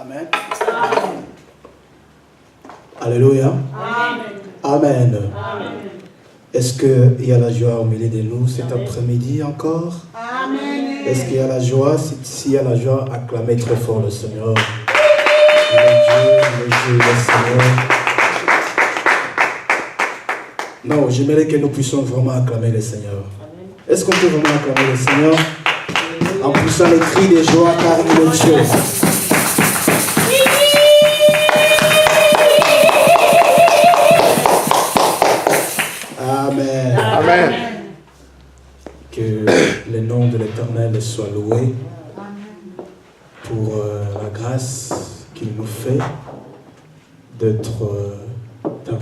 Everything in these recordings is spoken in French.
Amen. Alléluia. Amen. Amen. Est-ce qu'il y a la joie au milieu de nous cet après-midi encore? Amen. Est-ce qu'il y a la joie? S'il y a la joie, acclamez très fort le Seigneur. Le Dieu, le Seigneur. Non, j'aimerais que nous puissions vraiment acclamer le Seigneur. Est-ce qu'on peut vraiment acclamer le Seigneur en poussant les cris de joie car il est Dieu? Amen. Amen. Que le nom de l'Éternel soit loué pour la grâce qu'il nous fait d'être dans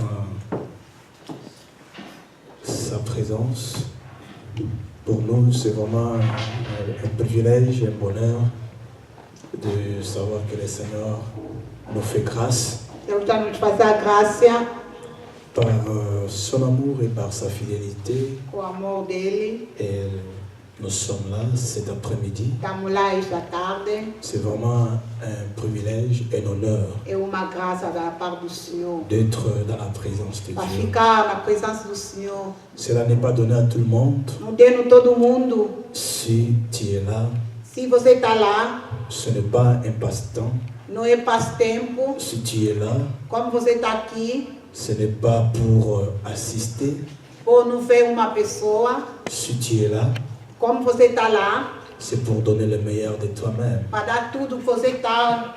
sa présence. Pour nous, c'est vraiment un privilège, un bonheur de savoir que le Seigneur nous fait grâce Deus está nos fazer a graça par son amour et par sa fidélité. com o amor dele. Et nous sommes là cet après-midi. Estamos lá esta tarde. C'est vraiment un privilège et un honneur É uma graça da parte do Senhor. d'être dans la présence de Para Dieu. ficar na presença do Senhor. Cela n'est pas donné à tout le monde. Não dê no todo mundo. Si tu es là, Se você está lá, ce n'est pas un passe-temps. não é passe-tempo. Si tu es là, Como você está aqui, ce n'est pas pour assister. ou não vê uma pessoa. Si tu es là, Como você está lá, c'est pour donner le meilleur de toi-même. para dar tudo que você está,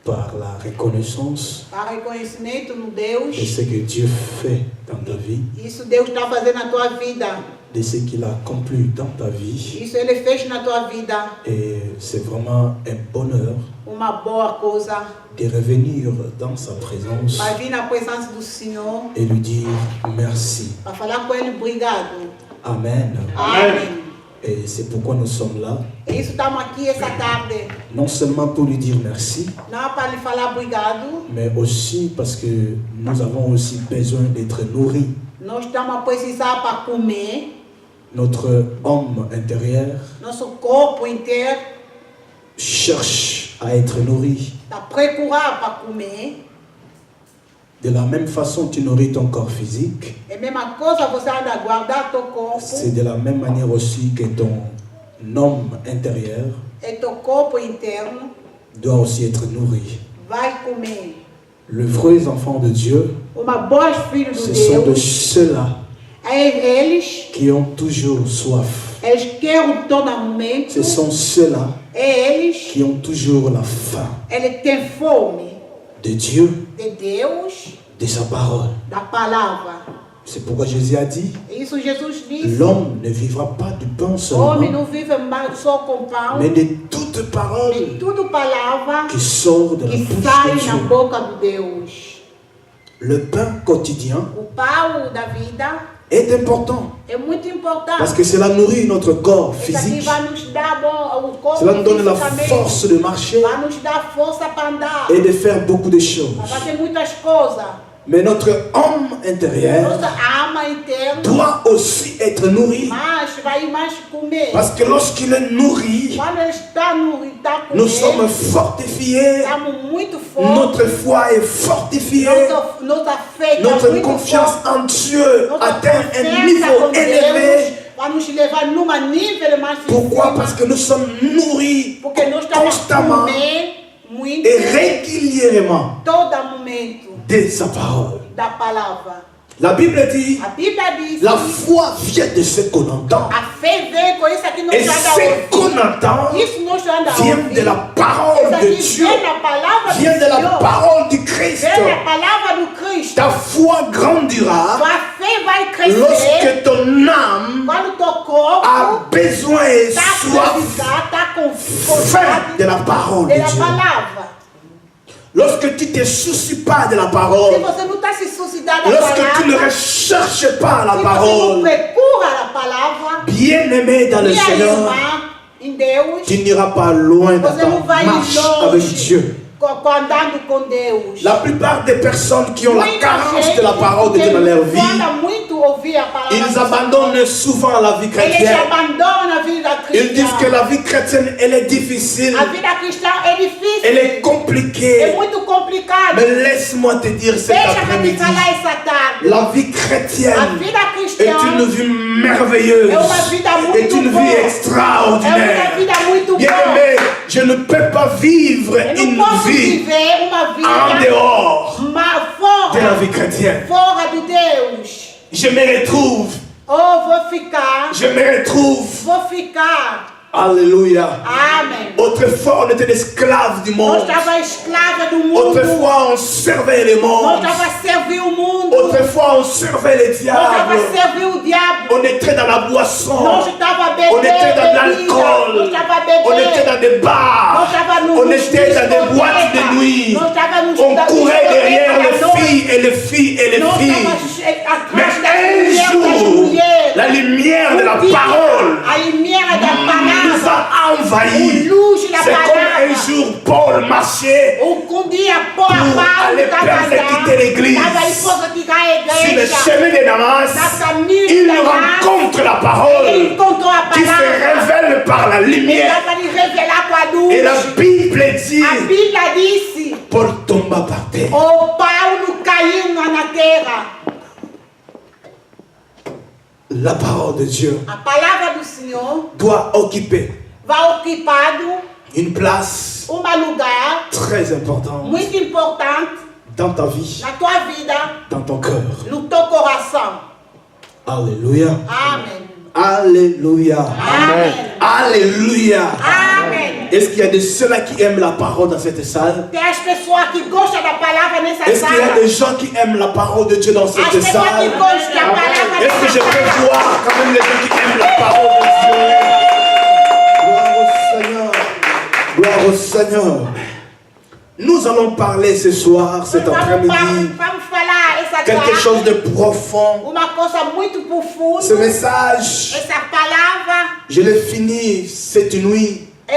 Par la reconnaissance para reconhecimento no de Deus. ce que Dieu fait dans ta vie, Isso Deus está fazendo na tua vida. de ce qu'il a accompli dans ta vie. Isso Ele fez na tua vida. Et c'est vraiment un bonheur Uma boa coisa. de revenir dans sa présence Para vir na presença do Senhor. et lui dire merci. Para falar com Ele, obrigado. Amen. Amém. Et c'est pourquoi nous sommes là, E isso estamos aqui essa tarde. non seulement pour lui dire merci, Não para lhe falar obrigado. mais aussi parce que nous avons aussi besoin d'être nourris. Nós estamos a precisar para comer. Notre homme intérieur Nosso corpo inteiro cherche à être nourri. está a procurar para comer. De la même façon, tu nourris ton corps physique. É a mesma coisa você anda a guardar teu corpo. C'est de la même manière aussi que ton homme intérieur É teu corpo interno. doit aussi être nourri. Vai comer. Les vrais enfants de Dieu, Uma boa filha do ce sont de Deus. ceux-là Eles qui ont toujours soif. querem todo momento. Ce sont ceux-là Eles qui ont toujours la faim têm fome de Dieu, de Deus, de sa parole. da palavra. C'est pourquoi Jésus a dit, Isso Jesus disse. l'homme ne vivra pas du pain Homem seulement, não vive mais só com pão, mais de toute de parole tudo palavra qui sort de la que bouche sai de na Dieu. boca de Deus. Le pain quotidien O pão da vida est important é muito importante. parce que cela nourrit notre corps Isso aqui physique. vai nos dar o corpo Cela nous donne la fisicamente. force de marcher Vai nos dar força para andar. et de faire beaucoup de choses. Vai fazer muitas coisas. Mais notre homme intérieur Nossa alma interna. doit aussi être nourri. Mas vai mais comer. Parce que lorsqu'il est nourri, Quando ele está no está nous comendo, sommes fortifiés, estamos muito fortes. notre foi est fortifiée, Nossa fé está notre muito confiance forte. en Dieu Nossa atteint un confiança niveau com élevé. Deus vai nos levar numa nível mais Pourquoi? cima. Parce que nous sommes nourris Porque nós estamos constamment comer muito et régulièrement todo momento de sa parole. da palavra. La Bible dit, A Bíblia diz la foi vient de ce qu'on entend. a fé vem com isso aqui nós Et anda a ce qu'on ouvir. entend Isso nós anda a vient ouvir. de la parole Isso de aqui Dieu, vem da palavra vient do de la Senhor. parole du Christ. Vem da palavra do Cristo. Ta foi grandira Tua fé vai crescer lorsque ton âme quando teu corpo a besoin et está soif precisar, está com faim de la parole de da Dieu. palavra. Lorsque tu ne te soucies pas de la Se parole, você não está se suscitando da lorsque tu ne palavra, recherches pas la se você não parole, procura a palavra, bien-aimé dans le minha Seigneur, irmã, em Deus, tu n'iras pas loin dans você não ta vai marche longe avec Dieu. andando com Deus. La plupart des personnes qui ont la Muita carence gente de la parole de que Dieu dans leur vie, gosta muito ouvir a palavra ils do abandonnent souvent la vie Senhor. Eles chrétienne. abandonam a vida Ils disent que cristã. la vie chrétienne, elle est difficile, A vida cristã é difícil. elle est É compliquée. muito complicado. Mais laisse-moi te dire cet Deixa eu te après-midi, falar essa tarde. la vie A chrétienne vida est cristã une vie merveilleuse, é uma vida est muito une boa. vie É uma extraordinaire. vida muito Bien boa. aimé, je ne peux pas vivre Eu une não posso vie viver uma en vida dehors de la fora, vie chrétienne. fora do Deus. Je me retrouve, Oh, vou ficar. je me retrouve. Vou ficar. Alléluia. Amém. Autrefois, on était esclaves du Nós monde. estava escrava do mundo. Autrefois, on servait les Nós mondes. estava servir o mundo. Autrefois, on servait les Nós estava diables. servir o diabo. On était dans la boisson. Nós estava On bebendo était dans bebida. l'alcool. Nós estava On était bebendo. dans des Nós bars. estava no On était dans des boîtes de nuit. Nós estava nos On courait derrière les discotecas. filles et les filles et les Nós filles. estava Mais atrás das un mulheres, das jour, mulheres. la lumière de la dia, parole a lumière da nous palavra. a envahis. O luz da C'est comme un palavra. jour Paul marchait Um dia, Paulo aller estava persécuter l'église. estava disposto a a sur le igreja. chemin de Damas. Na caminho Il de Damas, rencontre la ele parole encontrou a qui se palavra. révèle par la Ele lumière. estava lhe revelar com a luz. Et la Bible dit, A Bíblia disse: Paul tomba par terre. o Paulo caiu na terra. La parole de Dieu A palavra do Senhor doit occuper vai ocupado une place lugar très importante muito importante dans ta vie, na tua vida, dans ton cœur. no teu coração. Alléluia. Amém. Alléluia. Amém. Alléluia. Amém. Est-ce qu'il y a de ceux-là qui aiment la parole dans cette salle? Tem as pessoas que gostam da palavra nessa Est-ce qu'il y a sala. des gens qui aiment la parole de Dieu dans As cette pessoas que salle? gostam da palavra Est-ce que nessa je peux sala. voir quand même les gens qui aiment la parole de Dieu? Gloire au Seigneur. Gloire au Seigneur. Nous allons parler ce soir, cet après-midi, Vamos falar essa quelque tarde chose de profond. uma coisa muito profunda. Ce message, Essa palavra je l'ai fini cette nuit. eu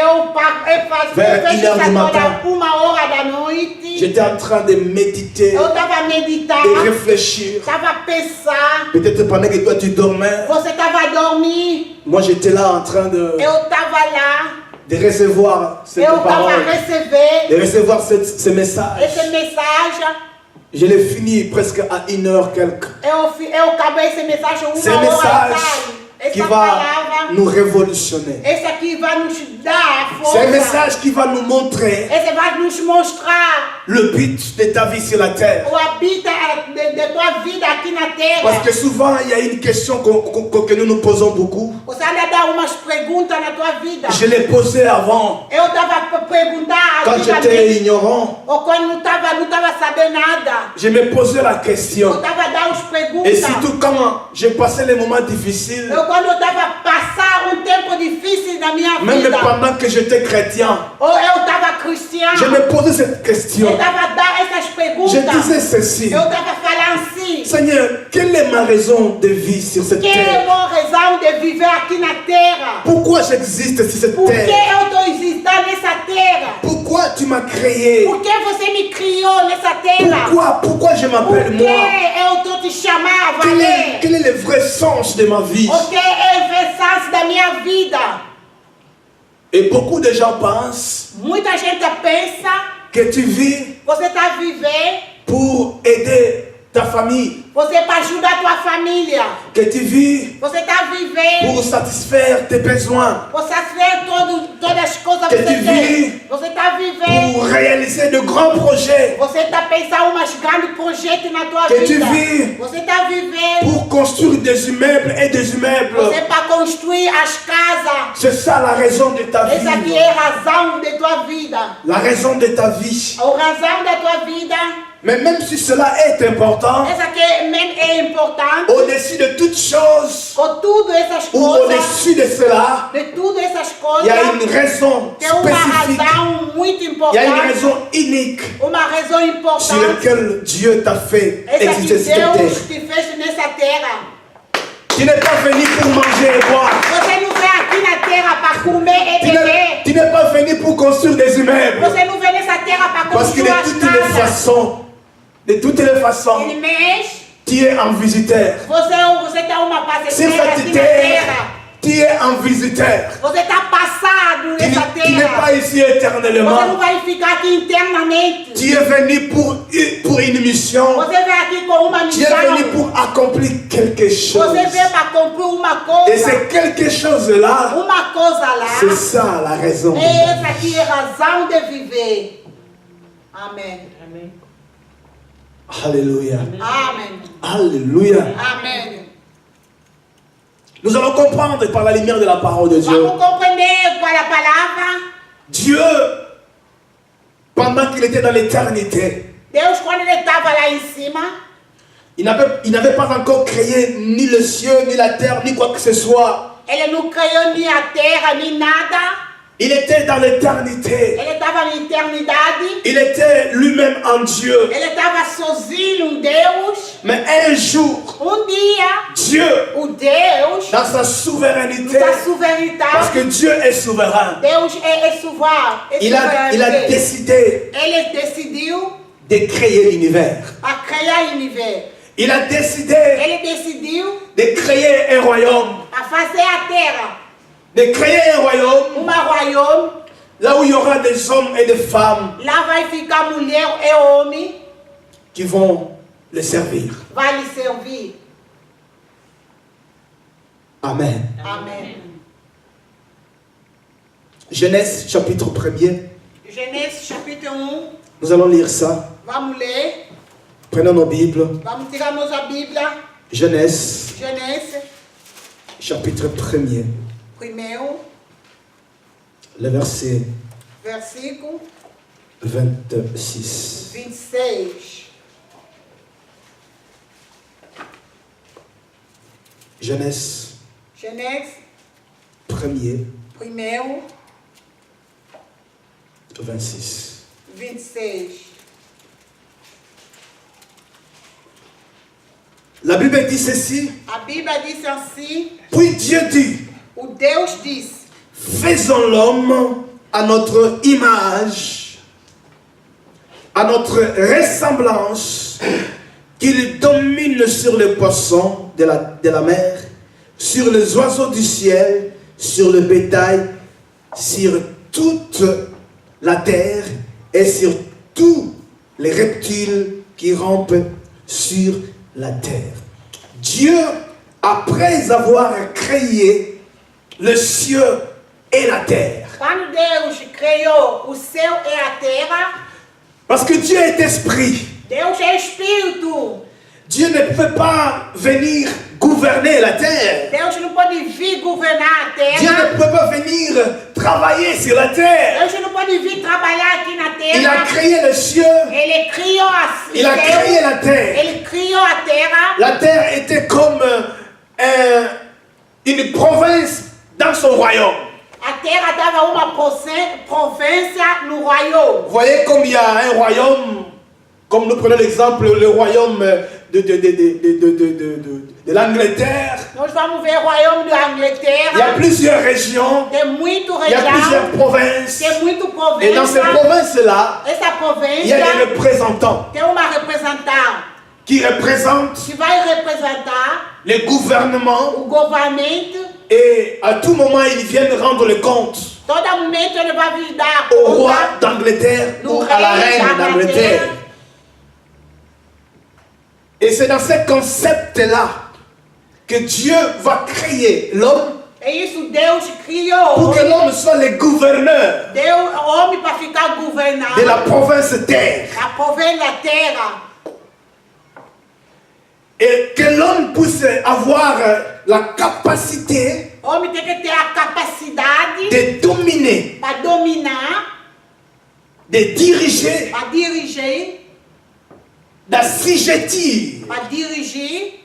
fazia Vers 1h du toda matin. 1h da noite. J'étais en train de méditer, Eu estava meditando, de réfléchir. estava a pensar. Peut-être pendant que toi tu dormais, Você estava a dormir, moi j'étais là en train de eu estava lá, recevoir cette eu estava a parole, receber de recevoir ce message. esse mensagem. Je l'ai fini presque à 1h quelque. Eu acabei esse mensagem C'est un uma hora message atrás. qui Essa va palavra, nous révolutionner. esse aqui vai nos dar C'est un força. message qui va nous montrer Esse vai nos mostrar le but de ta vie sur la terre. o habita de tua vida aqui na terra. Parce que souvent, il y a une question que nous nous posons beaucoup. Você ainda dá umas perguntas na tua vida. Je l'ai posée avant, Eu estava a perguntar quand j'étais ignorant. ou quando não estava sabendo nada. Je me posais la Eu question. estava a dar as perguntas. Et surtout quand j'ai passé les moments difficiles, Quando eu estava a passar tempo difícil na minha même vida. pendant que j'étais chrétien, Ou eu estava cristã. je me posais cette question. Eu estava a dar essas perguntas. Je disais ceci. Eu estava falando assim. Seigneur, quelle est ma raison de vie sur cette Que é terre? uma razão de viver aqui na terra? Pourquoi j'existe sur cette Por que terre? eu estou existindo nessa terra? Pourquoi tu m'as créé? Por que você me criou nessa terra? Pourquoi je Por m'appelle que moi? eu estou te chamando a Quel valer? est le vrai sens de ma vie? O que é a essência da minha vida? Et beaucoup de gens pensent Muita gente pensa que tu vis você está vivendo, pour aider ta famille, você para ajudar a tua família. que tu vis Você está vivendo, pour satisfaire tes besoins, você faz todas as coisas Que que você tu tem. vis Você está vivendo, pour réaliser de grands projets, você está pensando umas grandes projetos na tua Que tu vida. vis Você está vivendo, pour construire des immeubles et des immeubles. você para construir as casas. C'est ça la raison de ta Essa aqui vie. é a razão de tua vida. La raison de ta vie. A razão da tua vida, Mais même si cela est important, essa aqui mesmo é importante. au-dessus de toutes choses, Com tudo essas ou coisas, au-dessus de cela, de tudo essas il y a coisas, une raison tem uma spécifique, razão muito il y a une importante. raison unique Uma razão sur importante. laquelle Dieu t'a fait Essa que exister sur cette terre. Deus te fez nessa terra. Tu n'es pas venu pour manger et boire. Você não vem aqui na terra para comer e beber. Tu n'es pas venu pour construire des immeubles. Você não vem nessa terra para Parce de toutes les façons, Ele mexe. tu es un visiteur. Você tem uma Sur passageira cette aqui na terre, terra. tu es un visiteur. Você está passado Tu nessa n'es terra. pas ici Você não éternellement. vai ficar aqui internamente. Tu es venu pour une mission. Você vem aqui com uma Tu es missão. venu pour accomplir quelque chose. Você veio para cumprir uma Et coisa. c'est quelque chose-là, Uma coisa lá. c'est ça la raison. Essa aqui é a razão de viver. Amém. Amém. Alléluia. Amém. Alléluia. Amém. Nous allons comprendre par la lumière de la parole de Dieu. Vamos compreender com a palavra. Dieu, pendant qu'il était dans l'éternité, Deus, quando ele estava lá em cima, il n'avait pas encore créé ni le ciel, ni la terre, ni quoi que ce soit. ele não criou nem a terra, nem nada. Il était dans l'éternité. Ele estava na eternidade. Il était lui-même en Dieu. Ele estava sozinho, Deus. Mais un jour, Dia, Dieu, o Deus, dans sa souveraineté, da parce sovereignidade, que Dieu est souverain, Deus é souverain. il a décidé Ele decidiu de créer l'univers. a criar o univers. Il a décidé Ele decidiu de créer un royaume. a fazer a terra De créer un royaume royaume. là où il y aura des hommes et des femmes Lá vai ficar mulher e homem, qui vont le servir. vai lhe servir. Amen. Amém. Genèse chapitre 1er. Genèse chapitre 1. Nous allons lire ça. Vamos ler. Prenons nos Bibles. Vamos tirar nossa Bíblia. Genèse Genèse, chapitre 1er. primeiro, Le verset versículo 26. 26. Genèse Genèse, 1er, primeiro, 26. 26. La Bible dit ceci. A Bíblia diz assim, Puis Dieu dit, o Deus diz, faisons l'homme à notre image, à notre ressemblance, qu'il domine sur les poissons de la mer, sur les oiseaux du ciel, sur le bétail, sur toute la terre et sur tous les reptiles qui rampent sur la terre. Dieu, après avoir créé le ciel et la terre, quando Deus criou o céu e a terra, parce que Dieu est esprit, Deus é espírito. Dieu ne peut pas venir gouverner la terre. Deus não pode vir governar a Dieu terra. ne peut pas venir travailler sur la terre. Deus não pode vir trabalhar aqui na Il a terra. créé le ciel, Ele criou a il a créé la terre. Ele criou a terra. La terre était comme une province dans son royaume. A terra dava uma província no royaume. Vous voyez comme il y a un royaume, comme nous prenons l'exemple, le royaume de l'Angleterre. Nós vamos ver o royaume da Il y a Inglaterra. plusieurs régions, Tem muito il y a plusieurs região. provinces. Tem muito Et dans ces província. provinces-là, Essa il y a des província représentants tem uma representante qui représentent que vai representar les gouvernements o governamento. et à tout moment ils viennent rendre le compte Todo momento ele vai vir dar au roi conta d'Angleterre do ou à la rei reine da d'Angleterre. Inglaterra. Et c'est dans ce concept-là que Dieu va créer l'homme É isso Deus criou. pour que l'homme soit le gouverneur Deus, homem para ficar governando de la province terre. a província da terra. Et que l'homme puisse avoir la capacité Homem tem que ter a capacidade de dominer, para dominar, de diriger, para dirigir, d'assujettir para dirigir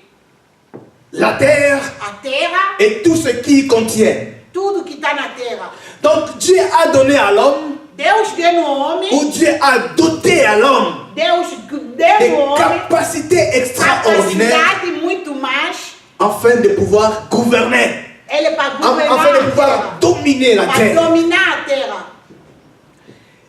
la terre a terra, et tout ce qui y contient. tudo que está na terra. Donc Dieu a donné à l'homme, Deus deu no homem, ou Dieu a doté à l'homme Deus deu des no homem capacités extraordinaires capacidade muito mais. afin de pouvoir gouverner, Ele é para afin de governar a pouvoir terra, dominer la para terre. dominar a terra.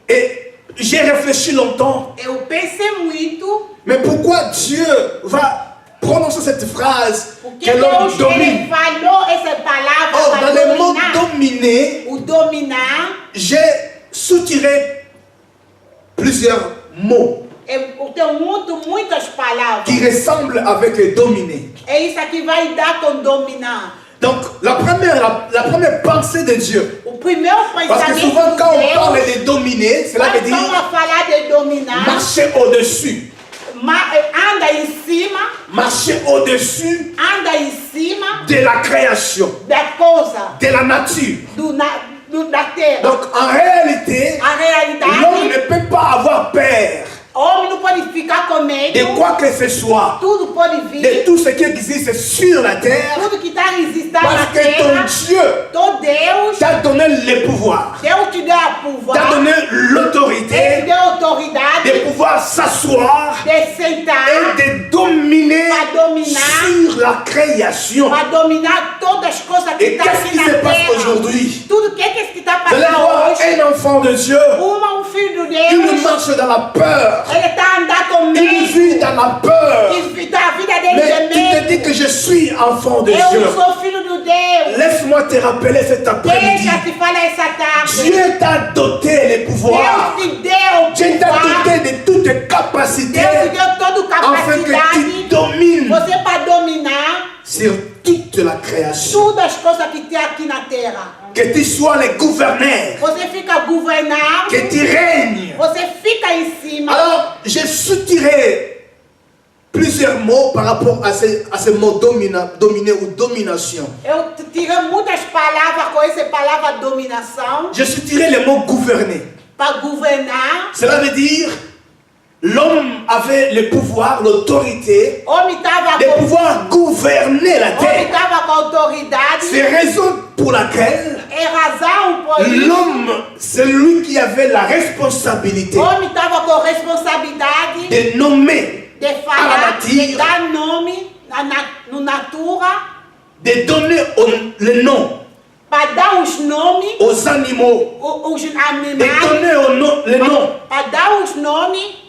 Et J'ai réfléchi longtemps. Eu pensei muito. Mais pourquoi Dieu va prononcer cette phrase Porque que l'homme Deus domine? ele falou essa palavra Or, para dans le mot dominar. dominer, O dominar. j'ai soutiré plusieurs mots Eu tenho muitas palavras. qui ressemblent avec les dominés. É isso aqui vai dar com dominar. Donc, la première pensée de Dieu, O primeiro parce que pensamento souvent de quand on Deus, parle de dominer, cela veut quando dire estamos a falar de dominar, marcher au-dessus. anda em cima, Marcher au-dessus anda em cima de la création, da coisa, de la nature. da terra. Donc, en réalité, A l'homme realidade, ne peut pas avoir peur homem não pode ficar com medo. de quoi que ce soit, Tudo pode de vir. tout ce qui existe sur la terre, Tudo que está existindo parce na que ton terra, Dieu todo Deus, t'a donné le pouvoir, Deus te deu a t'a pouvoir, donné Ele te l'autorité deu autoridade de pouvoir s'asseoir de sentar, et de dominer para dominar, sur la création. para dominar todas as coisas que Et estão qu'est-ce aqui qui na se passe terra. aujourd'hui? Tudo o que está Vous allez passando voir hoje, un enfant de Dieu, filho de il Deus, marche dans la peur, ele está andando com il medo, vit dans la peur. a vida dele Mais de tu te dis medo. que je suis enfant de Dieu. Eu sou filho de Deus. Laisse-moi te rappeler cet après-midi. Deixa te falar essa tarde. Dieu t'a doté les pouvoirs. Deus te deu Dieu t'a pouvoir. doté de toutes tes capacités Deus te deu toda afin que tu capacidade. domines Você para dominar sur toute la création. todas as coisas que tem aqui na terra. Que tu sois le gouverneur. Você fica governando. Que tu règnes. Você fica em cima. Alors, j'ai soutiré plusieurs mots par rapport à ce mot dominer ou domination. Eu tirei muitas palavras com essa palavra dominação. J'ai soutiré le mot gouverner. Para governar. Cela veut dire l'homme avait le pouvoir, l'autorité Homem estava de pouvoir gouverner la terre. com autoridade. C'est raison pour laquelle É razão por isso. l'homme, c'est lui qui avait la responsabilité Homem estava com responsabilidade de nommer, de à la falar, de nature, dar nome no natura, de donner le nom para dar os nomes, aux animaux, os de animais, donner le nom para dar os nomes,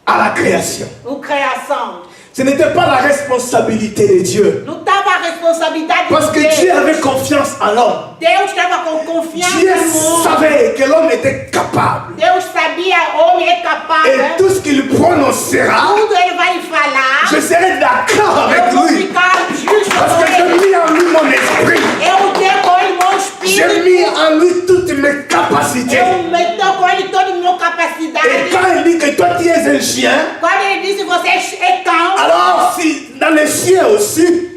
à la création. a criação. Ce n'était pas la responsabilité de Dieu. Não estava a responsabilidade Parce que de Dieu Deus. avait confiance en l'homme. Deus estava com confiança Dieu no homem. savait que l'homme était capable. Deus sabia, homem é capaz. Et tout ce qu'il prononcera, Tudo ele vai falar. je serai d'accord avec Eu vou lui. ficar justo Parce com que j'ai ele. mis en lui mon esprit. Eu tenho com ele meu J'ai mis espírito. en lui toutes mes capacités. Eu meto com ele toda a minha Et capacidade. quand il dit que toi tu es un chien, Quando ele disse você é cão, alors si dans les chiens aussi,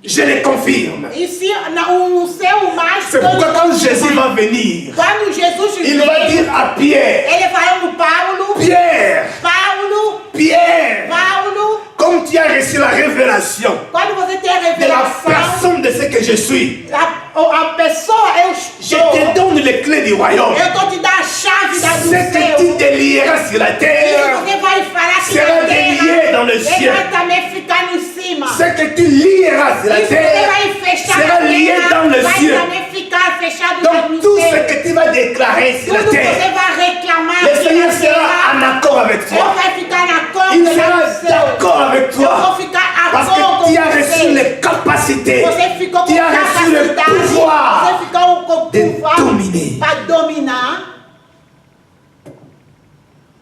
je le confirme. e se no seu mais C'est pourquoi quand Jésus va venir, quando Jesus il va dire à Pierre, ele falou Paulo, Pierre, Paulo, Pierre, Paulo, comme tu as reçu la révélation quando você tem a de la revelação, personne de ce que je suis, a pessoa eu je estou. te donne les clés du royaume. Eu estou te dando a chave da do Ce que céu. tu te lieras sur la Isso terre, você vai falar aqui será na délié terra, dans le ele ciel. vai também ficar no cima. Ce que tu lieras sur la Isso você terre vai fechar sera na lié terra, dans le vai ciel. também ficar fechado lá Donc no tout céu. ce que tu vas déclarer sur la Tudo que você terre, vai reclamar le aqui Seigneur na sera terra, en accord avec Deus toi. vai ficar na conta Il lá sera no céu. d'accord avec Eu vou toi. ficar a Parce conta que tu as com reçu você. les capacités. Você ficou com Tu as reçu le capacidade, pouvoir você ficou com de pouvoir dominer. para dominar.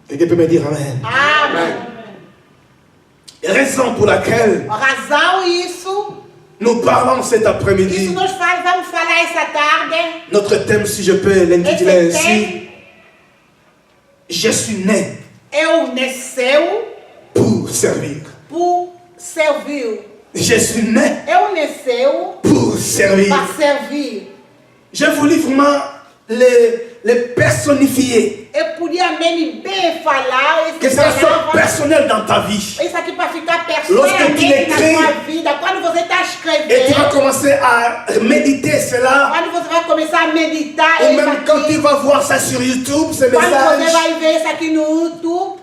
Quelqu'un peut me dire Amen. Amém. Raison pour laquelle A razão isso nous parlons cet après-midi. Isso nós vamos falar essa tarde. Notre thème, si je peux l'intituler Esse ainsi, tem, je suis né eu nasceu pour servir. por servir. Je suis né Eu nasceu pour servir. para servir. J'ai voulu vraiment les personnifier. Eu podia bem falar Que ça soit personnel dans ta vie. Isso aqui para ficar Lorsque tu pessoalmente na l'écris, sua vida. Quando você está Et tu vas escrevendo, commencer à méditer cela. quando você vai começar a meditar Ou isso même quand tu aqui, vas voir ça sur YouTube, ce quando você message, vai ver isso aqui no YouTube,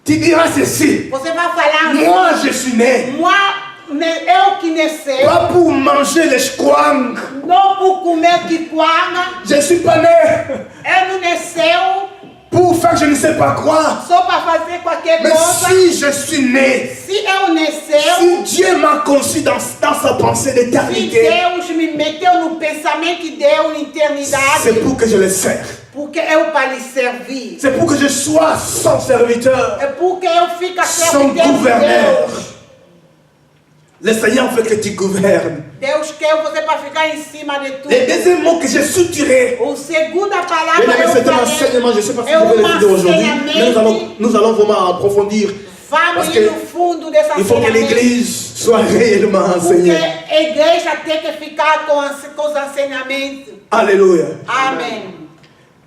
tu diras ceci. você vai falar Moi, je suis né. eu que nasceu, Pas pour manger les squang. não por comer quiquanga, Je ne suis pas né eu não nasceu pour faire faire je ne sais pas quoi. só para fazer qualquer Mais coisa. si je suis né, Se eu nasceu, si Dieu m'a conçu dans sa pensée se d'éternité, Deus me meteu no pensamento que deu na eternidade, c'est pour que je le serve. porque eu para lhe servir. C'est pour que je sois son serviteur, É porque eu fico a son servir gouverneur. Deus. Le Seigneur veut que tu gouvernes. Deus quer você para ficar em cima de tudo. Le deuxième mot que j'ai soutiré, O segunda palavra bien aimé, c'est un eu enseignement, je ne sais pas si é je vais le um dire aujourd'hui, mais ensinamento. nous allons vraiment approfondir. Vamos Parce ir que no fundo dessa il faut que l'Église soit réellement Porque enseignée. a igreja tem que ficar com os ensinamentos. Alléluia. Amém.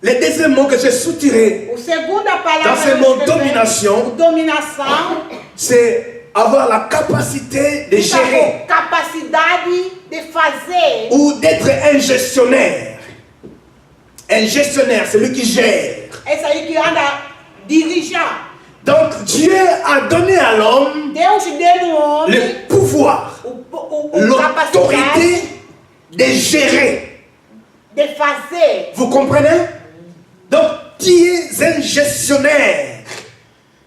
Le deuxième mot que j'ai soutiré, O segunda palavra dans ce eu mot escrevi, domination, dominação, c'est avoir la capacité de fica gérer com capacidade de fazer ou d'être un gestionnaire. Un gestionnaire, c'est lui qui gère. esse aí que anda dirigindo. Donc Dieu a donné à l'homme Deus deu no homem le pouvoir, o capacidade l'autorité de gérer. de fazer. Vous comprenez? Donc tu es un gestionnaire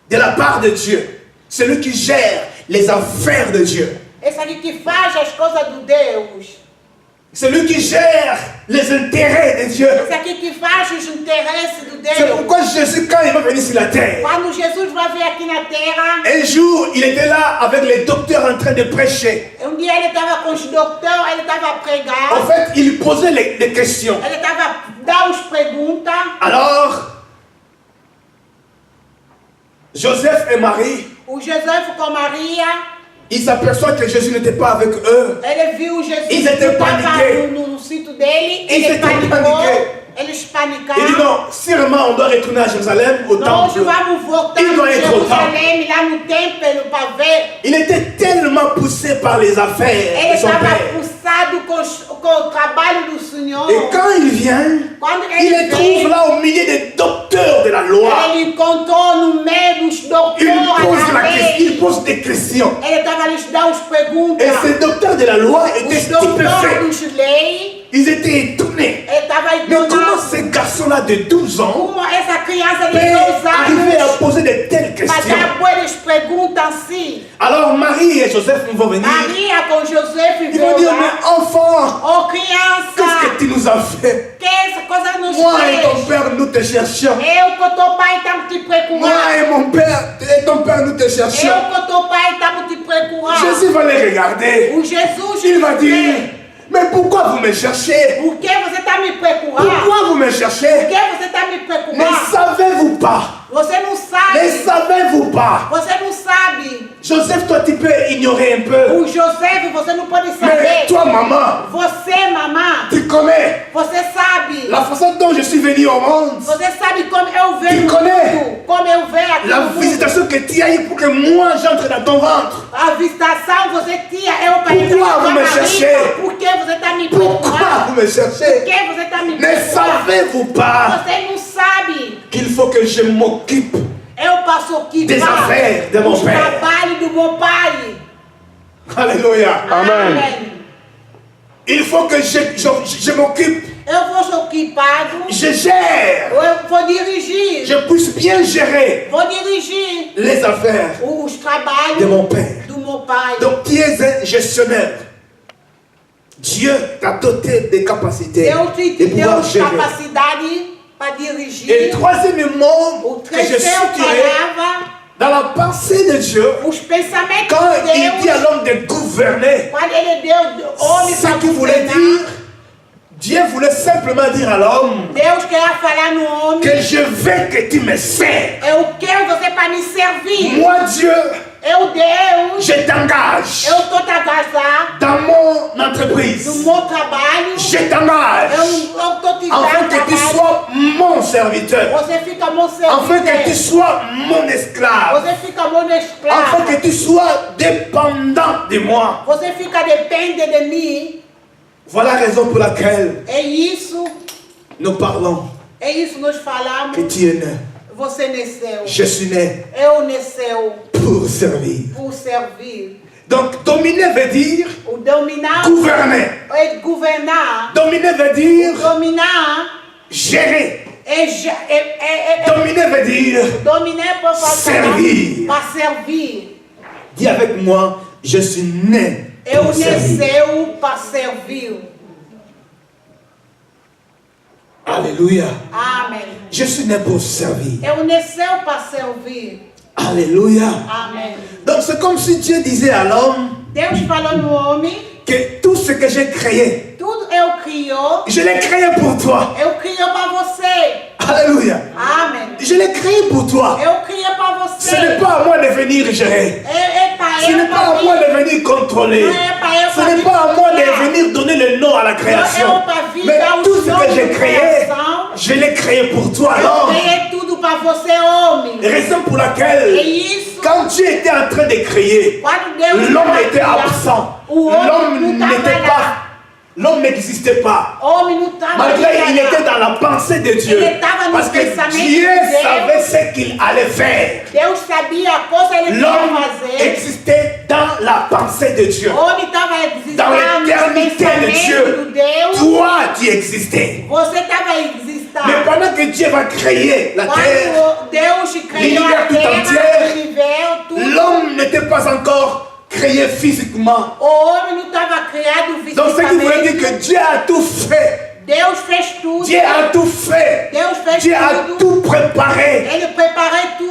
de la part de Dieu. Celui qui gère les affaires de Dieu. Esse aqui que faz as coisas do Deus. Celui qui gère les intérêts de Dieu. Esse aqui que faz os interesses do C'est Deus. pourquoi Jésus, quand il va venir sur la terre, Quando Jesus vai vir aqui na terra, un jour, il était là avec les docteurs en train de prêcher. dia ele estava com os doutores, ele estava a En pregar, fait, il posait des questions. ele estava a dar as perguntas. Alors, Joseph et Marie, O José com Maria, ils s'aperçoivent que Jésus n'était pas avec eux. ele viu Jesus Ils étaient estava paniqués. no sítio dele, Ils ele étaient panicou, paniqués. eles Il dit panicaram. non, sûrement on doit retourner à Jérusalem au Nós temple. vamos voltar Il em doit être au Jerusalém, lá no templo, para ver. Il était tellement poussé par les affaires Ele de son estava père. puxado com o trabalho do Senhor. Et quand il vient, Quando il ele les trouve là au milieu des docteurs de la loi. ele encontrou no meio dos Il doutores da il lei. pose des questions. Ele estava a lhes dar as perguntas. Et ces docteurs de la loi étaient Os doutores stupéfaits. dos leis, Ils étaient étonnés. ele estava Mais comment ignorando ces garçons-là de 12 ans como essa criança de peut 2 arriver à anos poser de telles para questions? dar boas perguntas assim. Alors Marie et Joseph vont venir. Maria com José Ils viveu vont dire, lá. mais enfant, Oh qu'est-ce criança, que tu nous as fait? que essa coisa nos Moi et ton fez? père, nous te cherchions. Eu com teu pai estamos te Moi procurando. et mon père et ton père, nous te cherchions. Eu com teu pai estamos te procurando. Jésus va les regarder. O Jesus Il va disse, dire, mais pourquoi vous me cherchez? por que você está me procurando? Pourquoi vous me Por cherchez? que você está me Ne procurando? savez-vous pas? Você não Ne sabe. savez-vous pas? Você não sabe. Joseph, toi tu peux ignorer un peu. O José, você não pode Mais saber. toi, maman, Você, mamã, tu connais você sabe. la façon dont je suis venu au monde. Você sabe como eu venho Tu connais no mundo, como eu venho aqui La no mundo. visitation que tu as eue pour que moi j'entre dans ton ventre. A visitação você tinha, eu para Pourquoi entrar na vous me barriga. cherchez? Por que você está me Pourquoi procurando? vous me Por cherchez? que você está me Ne procurando? savez-vous pas Você não sabe. qu'il faut que je m'occupe Eu passo aqui Des affaires de mon os père. trabalhos do meu pai. Alléluia. Amém. Il faut que je m'occupe, Eu vou ser ocupado. je gère, Eu vou dirigir. je puisse bien gérer Vou dirigir les affaires os trabalhos de mon père. do meu pai. Donc tu es un gestionnaire. Dieu t'a doté des capacités Deus te de deu pouvoir gérer. capacidade para Et le dirigir. troisième mot O que je terceiro soutirais palavra, dans la pensée de Dieu, os pensamentos quand de il dit à Deus. l'homme de gouverner, Quando ele deu homem ce para qu'il voulait governar, dire, Dieu voulait simplement dire à l'homme Deus quer falar no homem. que je veux que tu me sers. Eu quero você para me servir. Moi, Dieu, Eu, Deus, je t'engage eu estou te agasar dans mon entreprise. no meu trabalho. Je t'engage Eu estou te afin dando que tu trabalho. sois mon serviteur, Você fica meu afin que tu serviço. sois mon esclave, Você fica meu afin escravo. que tu sois dépendant de moi. Você fica depende de mim. Voilà la raison pour laquelle É isso. nous parlons É isso nós falamos. que tu es né. Você nasceu. Je suis né Eu nasceu pour servir. por servir. Donc, dominer veut dire O dominar gouverner. é governar. Dominer veut dire O dominar gérer. Dominer veut dire Dominer por servir. para servir. Dis avec moi, je suis né Eu pour servir. nasceu para servir. Alléluia. Amém. Je suis né pour servir. Eu nasceu para servir. Alléluia. Amém. Donc c'est comme si Dieu disait à l'homme Deus falou no homem, que tout ce que j'ai créé, tudo eu criou, je l'ai créé pour toi. eu criei para você. Alléluia. Amém. Je l'ai créé pour toi. Eu criei para Ce você. n'est pas à moi de venir gérer. É para Ce eu, n'est pas à moi de venir contrôler. Ce n'est pas à moi de venir donner le nom à la création. Mais tout ce que j'ai créé, je l'ai créé pour toi, Eu l'homme. criei tudo para você, homem. Raison pour É laquelle, isso. quand Dieu était en train de créer, Quando Deus l'homme estava était criando, absent. o homem L'homme não n'était estava pas, lá. l'homme n'existait pas. O homem não estava Malgré il était dans la pensée de Dieu. Ele estava no Parce que pensamento Dieu de Deus. savait ce qu'il allait faire. Deus sabia a coisa que ele L'homme queria fazer. existait dans la pensée de Dieu. O homem estava Dans existindo no l'éternité de pensamento Dieu. do Deus. Toi, tu existais. Você estava existindo. Mais pendant que Dieu va créer la terre, Quando Deus criou l'univers a tout terra, entier, o universo, tudo. l'homme n'était pas encore créé physiquement. O homem não estava criado Donc ce qui veut dire que fisicamente. Dieu a tout fait. Deus fez tudo. Dieu a tout fait. Deus fez Dieu a tudo. tout préparé Ele preparou tudo.